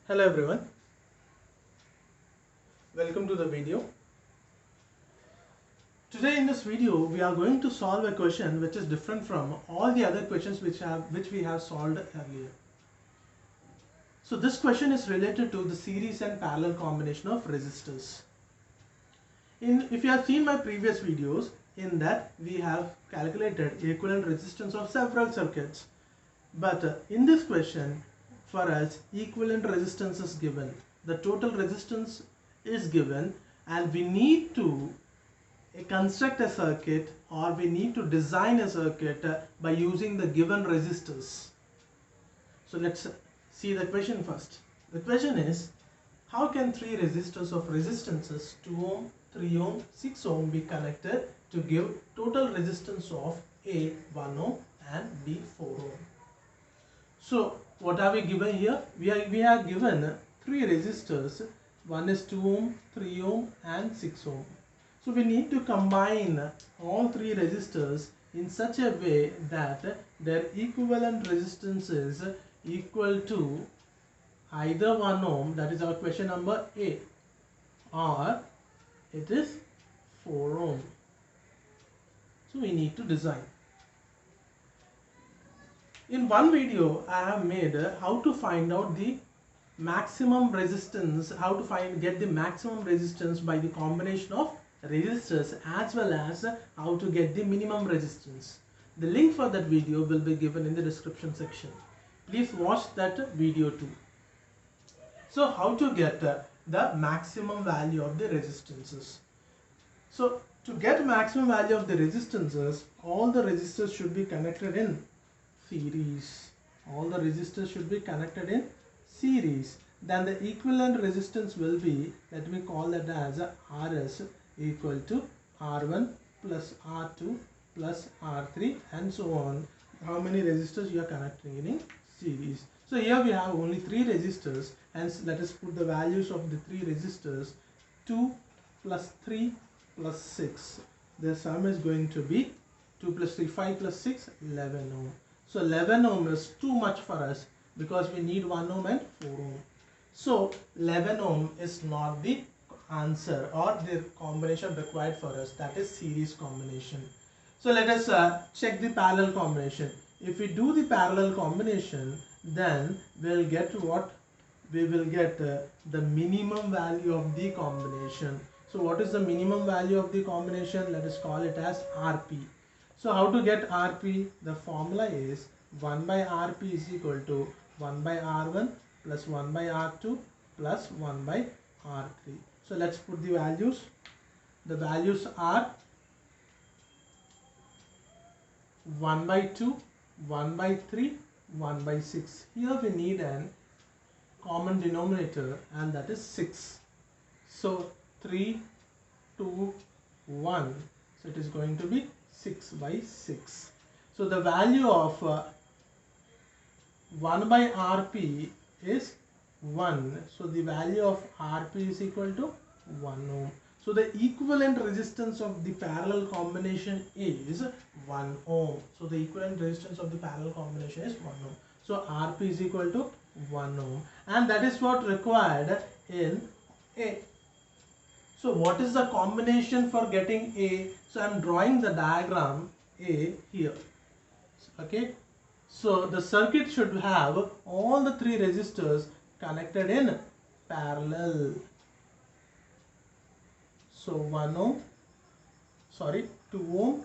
Hello everyone, welcome to the video. Today in this video we are going to solve a question which is different from all the other questions which we have solved earlier. So this question is related to the series and parallel combination of resistors. If you have seen my previous videos, in that we have calculated equivalent resistance of several circuits, but in this question for us equivalent resistance is given, the total resistance is given, and we need to construct a circuit or we need to design a circuit by using the given resistors. So let's see the question first. The question is, how can three resistors of resistances 2 ohm, 3 ohm, 6 ohm be connected to give total resistance of A 1 ohm and B 4 ohm? So what are we given here? We are given three resistors. One is 2 ohm, 3 ohm and 6 ohm. So we need to combine all three resistors in such a way that their equivalent resistance is equal to either 1 ohm, that is our question number A, or it is 4 ohm. So we need to design. In one video I have made how to find out the maximum resistance, how to get the maximum resistance by the combination of resistors, as well as how to get the minimum resistance. The link for that video will be given in the description section. Please watch that video too. So how to get the maximum value of the resistances? So to get maximum value of the resistances, all the resistors should be connected in series. All the resistors should be connected in series. Then the equivalent resistance will be, let me call that as Rs equal to R1 plus R2 plus R3 and so on. How many resistors you are connecting in series? So here we have only three resistors, hence let us put the values of the three resistors. 2 plus 3 plus 6. The sum is going to be 2 plus 3, 5 plus 6, 11 ohm. So 11 ohm is too much for us because we need 1 ohm and 4 ohm. So 11 ohm is not the answer or the combination required for us, that is series combination. So let us check the parallel combination. If we do the parallel combination, then we'll get what? We will get the minimum value of the combination. So what is the minimum value of the combination? Let us call it as Rp. So how to get Rp? The formula is 1 by Rp is equal to 1 by R1 plus 1 by R2 plus 1 by R3. So let's put the values. The values are 1 by 2, 1 by 3, 1 by 6. Here we need an common denominator, and that is 6. So 3, 2, 1. So it is going to be 6 by 6. So the value of 1 by Rp is 1. So the value of Rp is equal to 1 ohm. So the equivalent resistance of the parallel combination is 1 ohm. So the equivalent resistance of the parallel combination is 1 ohm. So Rp is equal to 1 ohm, and that is what required in A. So what is the combination for getting A? So I am drawing the diagram A here. Okay. So the circuit should have all the three resistors connected in parallel. So 1 ohm, 2 ohm,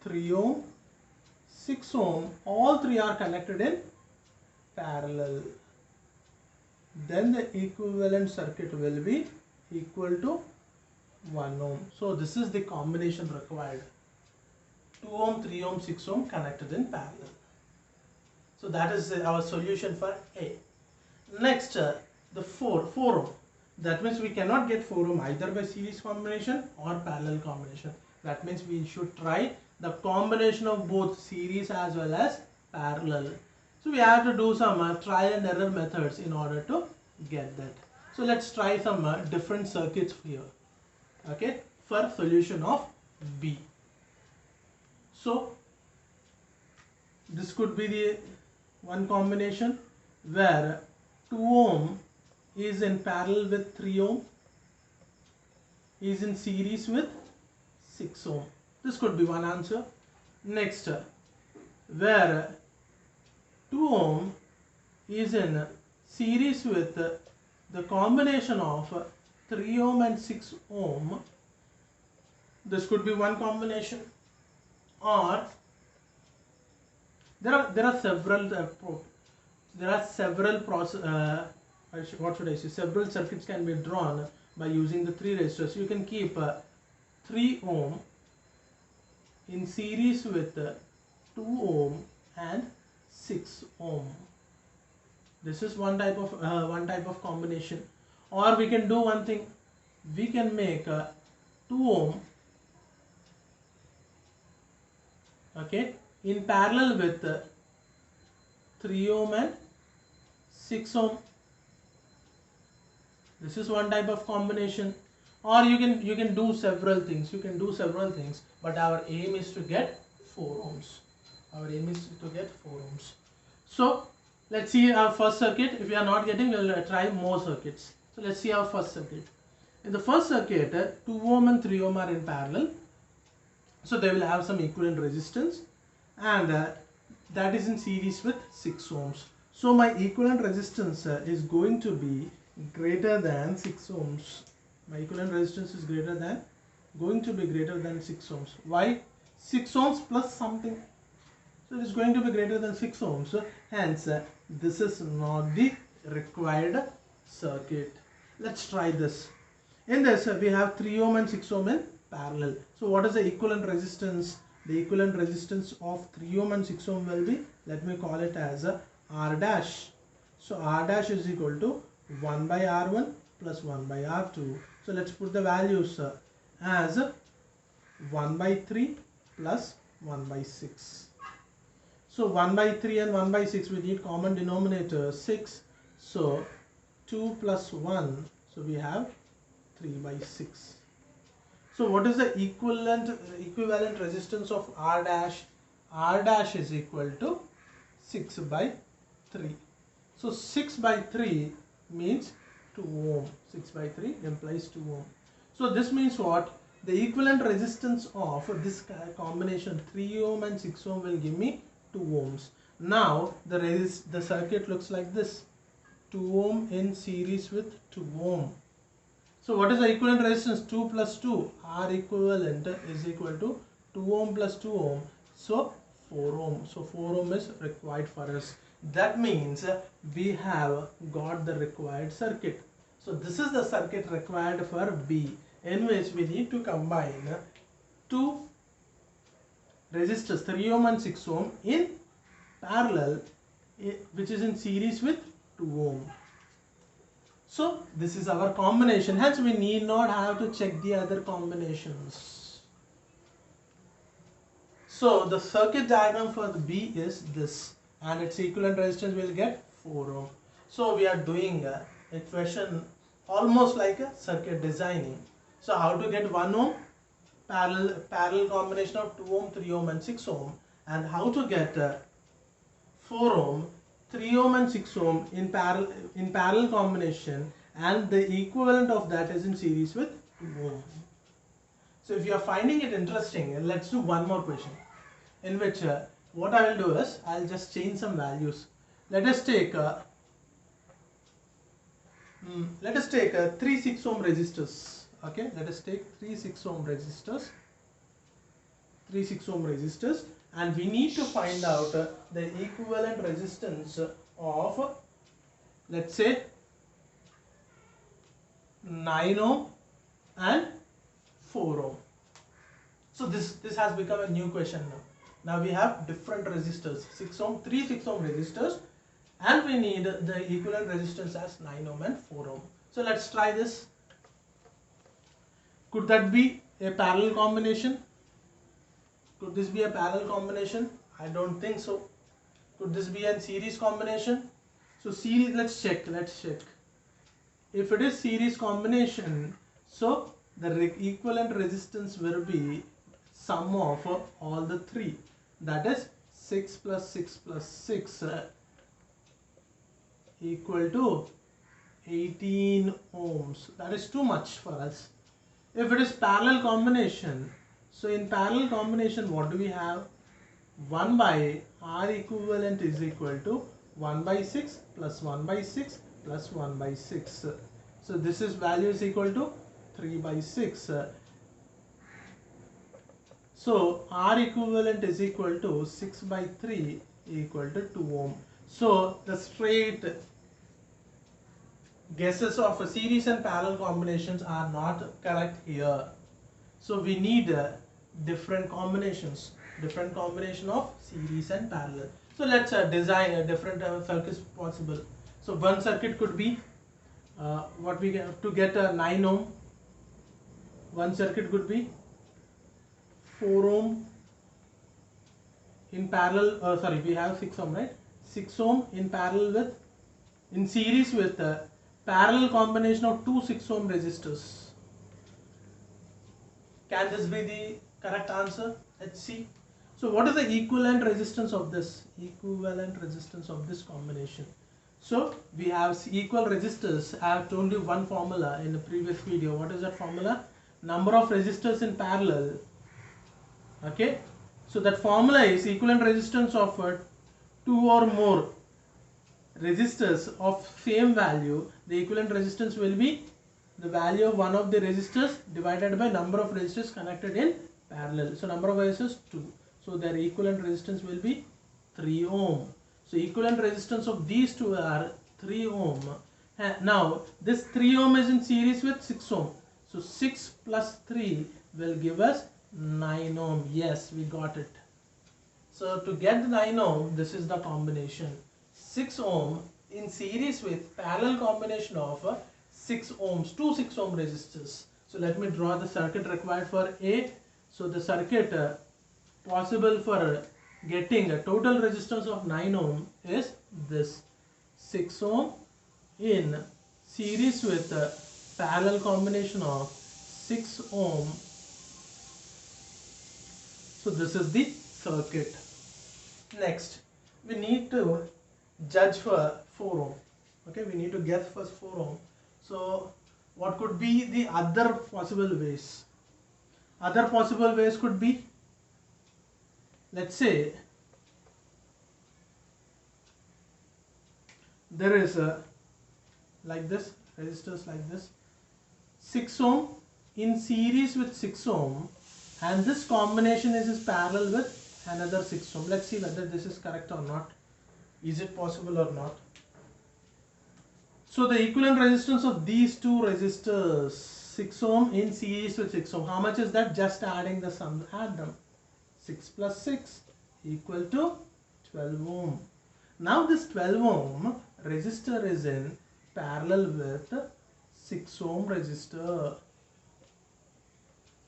3 ohm, 6 ohm, all three are connected in parallel. Then the equivalent circuit will be equal to 1 ohm. So this is the combination required. 2 ohm, 3 ohm, 6 ohm connected in parallel. So that is our solution for A. Next, the 4 ohm. That means we cannot get 4 ohm either by series combination or parallel combination. That means we should try the combination of both series as well as parallel. So we have to do some trial and error methods in order to get that. So let's try some different circuits here. Okay, for solution of B. So this could be the one combination where 2 ohm is in parallel with 3 ohm, is in series with 6 ohm. This could be one answer. Next, where 2 ohm is in series with the combination of 3 ohm and 6 ohm. This could be one combination. Or there are several what should I say, several circuits can be drawn by using the 3 resistors. You can keep 3 ohm in series with 2 ohm and 6 ohm. This is one type of combination. Or we can do one thing, we can make 2 ohm, okay, in parallel with 3 ohm and 6 ohm. This is one type of combination. Or you can do several things. But our aim is to get 4 ohms. So let's see our first circuit. If we are not getting, we'll try more circuits. So let's see our first circuit. In the first circuit, 2 ohm and 3 ohm are in parallel. So they will have some equivalent resistance, and that is in series with 6 ohms. So my equivalent resistance is going to be greater than 6 ohms. My equivalent resistance is going to be greater than 6 ohms. Why? 6 ohms plus something. So it is going to be greater than 6 ohms. Hence, this is not the required circuit. Let's try this. In this, we have 3 ohm and 6 ohm in parallel. So what is the equivalent resistance? The equivalent resistance of 3 ohm and 6 ohm will be, let me call it as R dash. So R dash is equal to 1 by R1 plus 1 by R2. So let's put the values as 1 by 3 plus 1 by 6. So 1 by 3 and 1 by 6, we need common denominator 6. So 2 plus 1, so we have 3 by 6. So what is the equivalent resistance of R dash? R dash is equal to 6 by 3. So 6 by 3 means 2 ohm. 6 by 3 implies 2 ohm. So this means what? The equivalent resistance of this combination 3 ohm and 6 ohm will give me 2 ohms. Now the circuit looks like this. 2 ohm in series with 2 ohm. So what is the equivalent resistance? 2 plus 2. R equivalent is equal to 2 ohm plus 2 ohm. So 4 ohm. So 4 ohm is required for us. That means we have got the required circuit. So this is the circuit required for B, in which we need to combine two resistors 3 ohm and 6 ohm in parallel, which is in series with 2 ohm. So this is our combination. Hence we need not have to check the other combinations. So the circuit diagram for the B is this, and its equivalent resistance will get 4 ohm. So we are doing a question almost like a circuit designing. So how to get 1 ohm parallel combination of 2 ohm, 3 ohm and 6 ohm, and how to get 4 ohm, 3 ohm and 6 ohm in parallel combination, and the equivalent of that is in series with 2 ohm. So if you are finding it interesting, let's do one more question, in which what I will do is I'll just change some values. Let us take 3 6 ohm resistors. Okay, let us take 3 6 ohm resistors. 3 6 ohm resistors, and we need to find out the equivalent resistance of, let's say, 9 ohm and 4 ohm. So this has become a new question now. Now we have different resistors, 6 ohm, 3 6 ohm resistors, and we need the equivalent resistance as 9 ohm and 4 ohm. So let's try this. Could that be a parallel combination? Could this be a parallel combination? I don't think so. Could this be a series combination? So series, let's check. If it is series combination, so the equivalent resistance will be sum of all the three. That is 6 plus 6 plus 6 equal to 18 ohms. That is too much for us. If it is parallel combination, so in parallel combination what do we have? 1 by R equivalent is equal to 1 by 6 plus 1 by 6 plus 1 by 6. So this is value is equal to 3 by 6. So R equivalent is equal to 6 by 3 equal to 2 ohm. So the straight guesses of a series and parallel combinations are not correct here. So we need different combinations, different combination of series and parallel. So let's design a different circuits possible. So one circuit could be what we get to get a 9 ohm. One circuit could be 4 ohm in parallel. Sorry, we have 6 ohm, right? 6 ohm in parallel with, in series with parallel combination of two 6 ohm resistors. Can this be the correct answer? Let's see. So what is the equivalent resistance of this? Equivalent resistance of this combination. So we have equal resistors. I have told you one formula in the previous video. What is that formula? Number of resistors in parallel. Okay. So that formula is equivalent resistance of two or more resistors of same value. The equivalent resistance will be the value of one of the resistors divided by number of resistors connected in parallel. So number of resistors 2. So their equivalent resistance will be 3 ohm. So equivalent resistance of these two are 3 ohm. Now this 3 ohm is in series with 6 ohm. So 6 plus 3 will give us 9 ohm. Yes, we got it. So to get the 9 ohm, this is the combination. 6 ohm in series with parallel combination of 6 ohms, two 6 ohm resistors. So let me draw the circuit required for A. So the circuit possible for getting a total resistance of 9 ohm is this 6 ohm in series with a parallel combination of 6 ohm. So this is the circuit. Next, we need to judge for 4 ohm. Okay, we need to guess first 4 ohm. So what could be the other possible ways? Other possible ways could be, let's say there is a like this, resistors like this, 6 ohm in series with 6 ohm, and this combination is parallel with another 6 ohm. Let's see whether this is correct or not. Is it possible or not? So the equivalent resistance of these two resistors, 6 ohm in series with 6 ohm, how much is that? Just adding the sum, add them. 6 plus 6 equal to 12 ohm. Now this 12 ohm resistor is in parallel with 6 ohm resistor.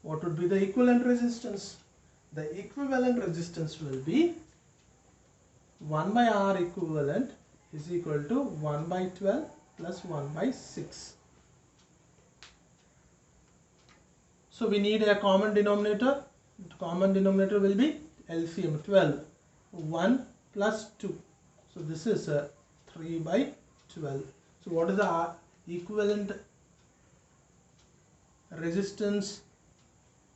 What would be the equivalent resistance? The equivalent resistance will be 1 by R equivalent is equal to 1 by 12 plus 1 by 6. So we need a common denominator. The common denominator will be LCM 12. 1 plus 2. So this is 3 by 12. So what is the equivalent resistance?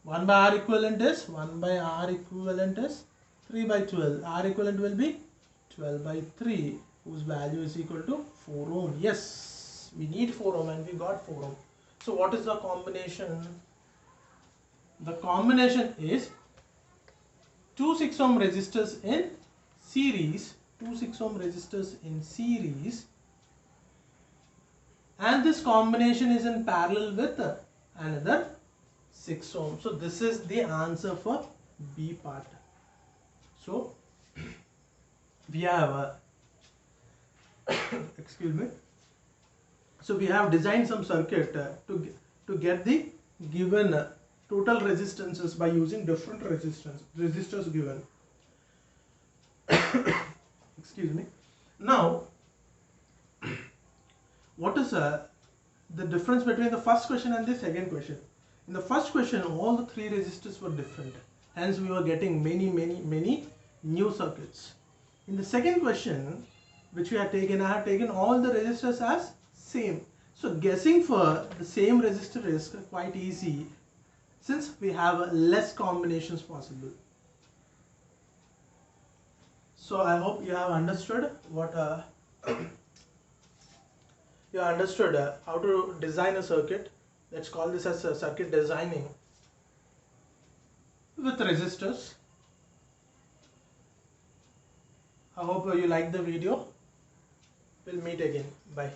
1 by R equivalent is 1 by R equivalent is 3 by 12. R equivalent will be 12 by 3, whose value is equal to 4 ohm. Yes, we need 4 ohm and we got 4 ohm. So what is the combination? The combination is two 6 ohm resistors in series, two 6 ohm resistors in series, and this combination is in parallel with another 6 ohm. So this is the answer for B part. So we have excuse me. So we have designed some circuit to get the given total resistances by using different resistors given. Excuse me. Now, what is the difference between the first question and the second question? In the first question, all the three resistors were different. Hence, we were getting many new circuits. In the second question, which we have taken, I have taken all the resistors as same. So guessing for the same resistor is quite easy since we have less combinations possible. So I hope you have understood what you understood how to design a circuit. Let's call this as a circuit designing with resistors. I hope you like the video. We'll meet again. Bye.